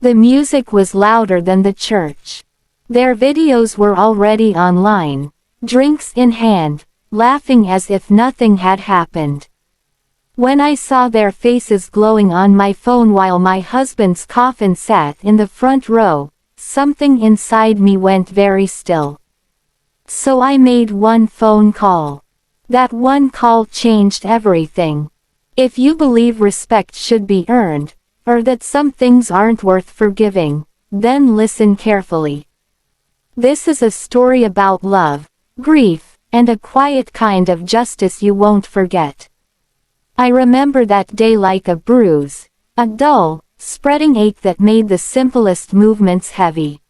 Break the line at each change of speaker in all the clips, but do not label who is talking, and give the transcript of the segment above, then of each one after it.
The music was louder than the church. Their videos were already online, drinks in hand, laughing as if nothing had happened. When I saw their faces glowing on my phone while my husband's coffin sat in the front row, something inside me went very still. So I made one phone call. That one call changed everything. If you believe respect should be earned, or that some things aren't worth forgiving, then listen carefully. This is a story about love, grief, and a quiet kind of justice you won't forget. I remember that day like a bruise, a dull, spreading ache that made the simplest movements heavy.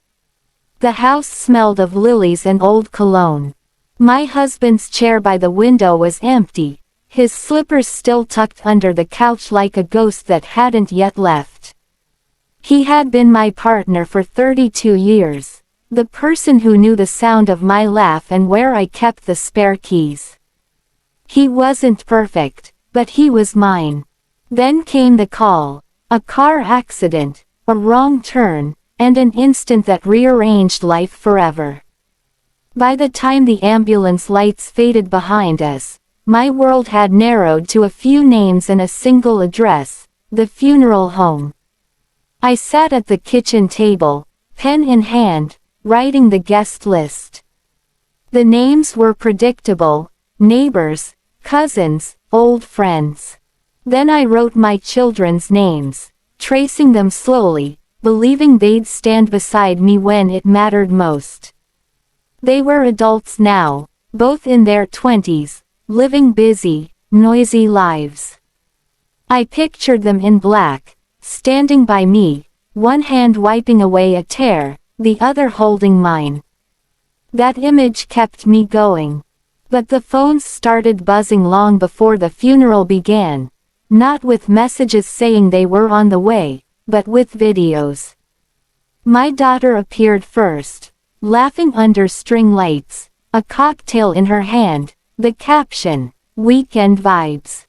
The house smelled of lilies and old cologne. My husband's chair by the window was empty, his slippers still tucked under the couch like a ghost that hadn't yet left. He had been my partner for 32 years, the person who knew the sound of my laugh and where I kept the spare keys. He wasn't perfect, but he was mine. Then came the call, a car accident, a wrong turn, and an instant that rearranged life forever. By the time the ambulance lights faded behind us, my world had narrowed to a few names and a single address, the funeral home. I sat at the kitchen table, pen in hand, writing the guest list. The names were predictable: neighbors, cousins, old friends. Then I wrote my children's names, tracing them slowly, believing they'd stand beside me when it mattered most. They were adults now, both in their 20s, living busy, noisy lives. I pictured them in black, standing by me, one hand wiping away a tear, the other holding mine. That image kept me going. But the phones started buzzing long before the funeral began, not with messages saying they were on the way, but with videos. My daughter appeared first, laughing under string lights, a cocktail in her hand, the caption, "Weekend Vibes."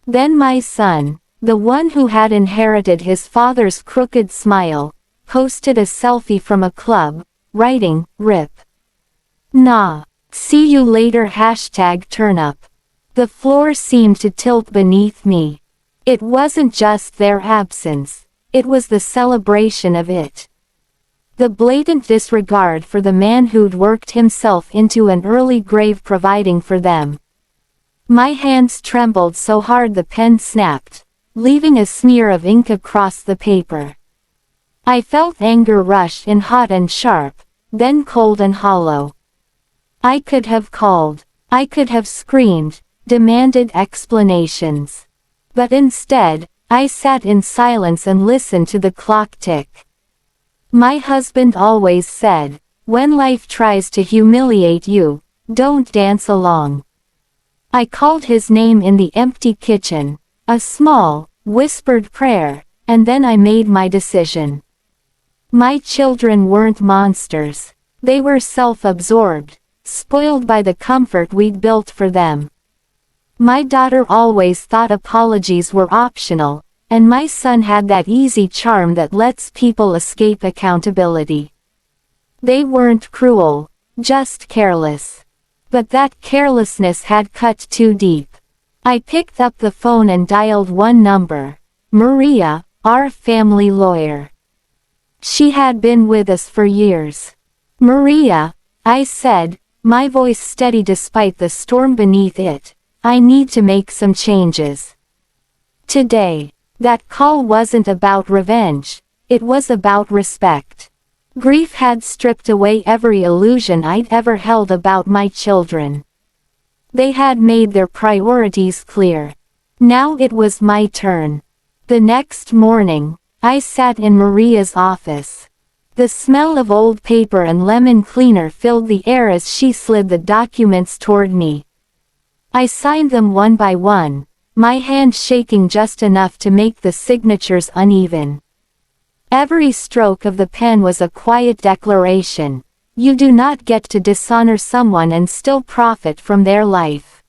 Then my son, the one who had inherited his father's crooked smile, posted a selfie from a club, writing, "Rip. Nah. See you later #turnup. The floor seemed to tilt beneath me. It wasn't just their absence, it was the celebration of it. The blatant disregard for the man who'd worked himself into an early grave providing for them. My hands trembled so hard the pen snapped, leaving a smear of ink across the paper. I felt anger rush in hot and sharp, then cold and hollow. I could have called, I could have screamed, demanded explanations. But instead, I sat in silence and listened to the clock tick. My husband always said, when life tries to humiliate you, don't dance along. I called his name in the empty kitchen, a small, whispered prayer, and then I made my decision. My children weren't monsters. They were self-absorbed, spoiled by the comfort we'd built for them. My daughter always thought apologies were optional, and my son had that easy charm that lets people escape accountability. They weren't cruel, just careless. But that carelessness had cut too deep. I picked up the phone and dialed one number, Maria, our family lawyer. She had been with us for years. "Maria," I said, my voice steady despite the storm beneath it, "I need to make some changes. Today." That call wasn't about revenge, it was about respect. Grief had stripped away every illusion I'd ever held about my children. They had made their priorities clear. Now it was my turn. The next morning, I sat in Maria's office. The smell of old paper and lemon cleaner filled the air as she slid the documents toward me. I signed them one by one, my hand shaking just enough to make the signatures uneven. Every stroke of the pen was a quiet declaration: you do not get to dishonor someone and still profit from their life.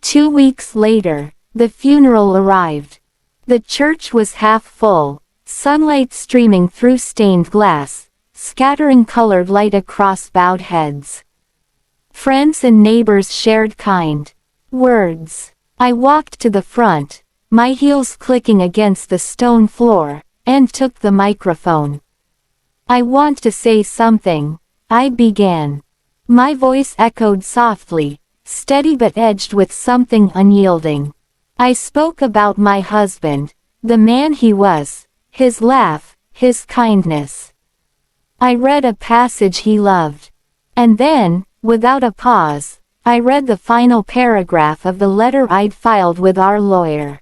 2 weeks later, the funeral arrived. The church was half full, sunlight streaming through stained glass, scattering colored light across bowed heads. Friends and neighbors shared kind words. I walked to the front, my heels clicking against the stone floor, and took the microphone. "I want to say something," I began. My voice echoed softly, steady but edged with something unyielding. I spoke about my husband, the man he was, his laugh, his kindness. I read a passage he loved. And then, without a pause, I read the final paragraph of the letter I'd filed with our lawyer.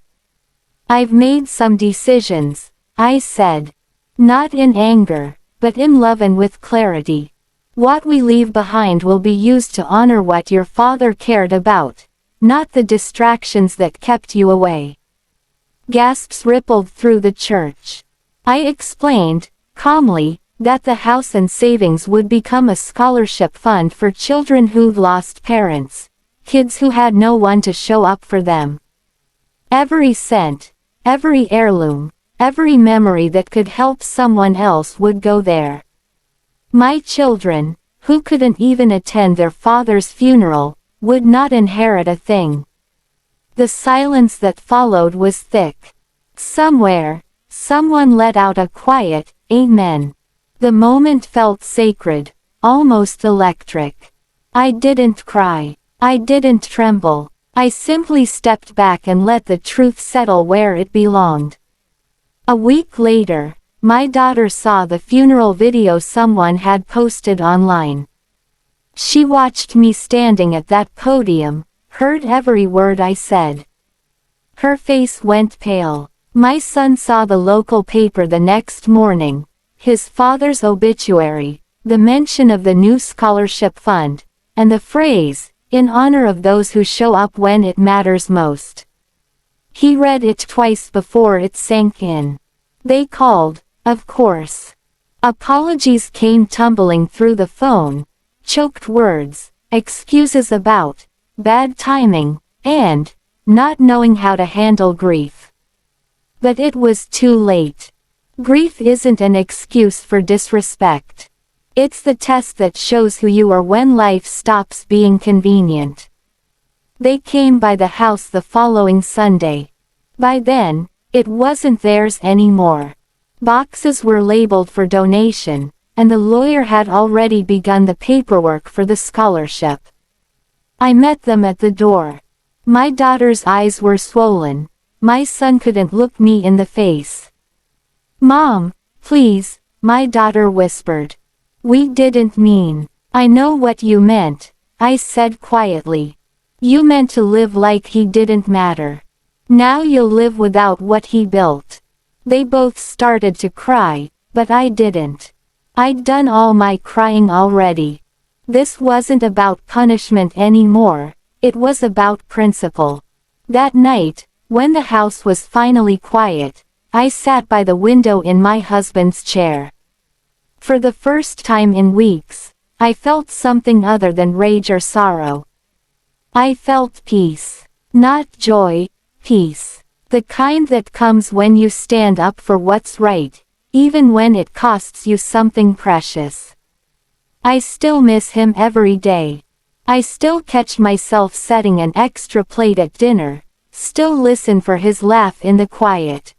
"I've made some decisions," I said. "Not in anger, but in love and with clarity. What we leave behind will be used to honor what your father cared about, not the distractions that kept you away." Gasps rippled through the church. I explained, calmly, that the house and savings would become a scholarship fund for children who'd lost parents, kids who had no one to show up for them. Every cent, every heirloom, every memory that could help someone else would go there. My children, who couldn't even attend their father's funeral, would not inherit a thing. The silence that followed was thick. Somewhere, someone let out a quiet, "Amen." The moment felt sacred, almost electric. I didn't cry. I didn't tremble. I simply stepped back and let the truth settle where it belonged. A week later, my daughter saw the funeral video someone had posted online. She watched me standing at that podium, heard every word I said. Her face went pale. My son saw the local paper the next morning, his father's obituary, the mention of the new scholarship fund, and the phrase, "in honor of those who show up when it matters most." He read it twice before it sank in. They called, of course. Apologies came tumbling through the phone, choked words, excuses about bad timing, and not knowing how to handle grief. But it was too late. Grief isn't an excuse for disrespect. It's the test that shows who you are when life stops being convenient. They came by the house the following Sunday. By then, it wasn't theirs anymore. Boxes were labeled for donation, and the lawyer had already begun the paperwork for the scholarship. I met them at the door. My daughter's eyes were swollen. My son couldn't look me in the face. "Mom, please," my daughter whispered. "We didn't mean." "I know what you meant," I said quietly. "You meant to live like he didn't matter. Now you'll live without what he built." They both started to cry, but I didn't. I'd done all my crying already. This wasn't about punishment anymore, it was about principle. That night, when the house was finally quiet, I sat by the window in my husband's chair. For the first time in weeks, I felt something other than rage or sorrow. I felt peace. Not joy, peace. The kind that comes when you stand up for what's right, even when it costs you something precious. I still miss him every day. I still catch myself setting an extra plate at dinner, still listen for his laugh in the quiet.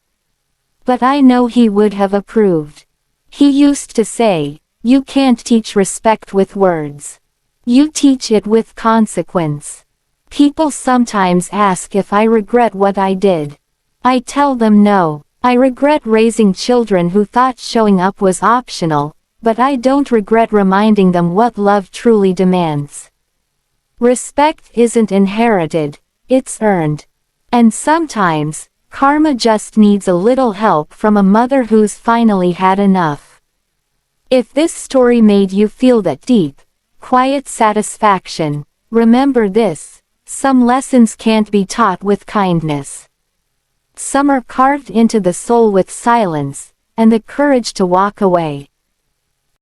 But I know he would have approved. He used to say, "You can't teach respect with words. You teach it with consequence." People sometimes ask if I regret what I did. I tell them no. I regret raising children who thought showing up was optional, but I don't regret reminding them what love truly demands. Respect isn't inherited, it's earned. And sometimes, karma just needs a little help from a mother who's finally had enough. If this story made you feel that deep, quiet satisfaction, remember this: some lessons can't be taught with kindness. Some are carved into the soul with silence, and the courage to walk away.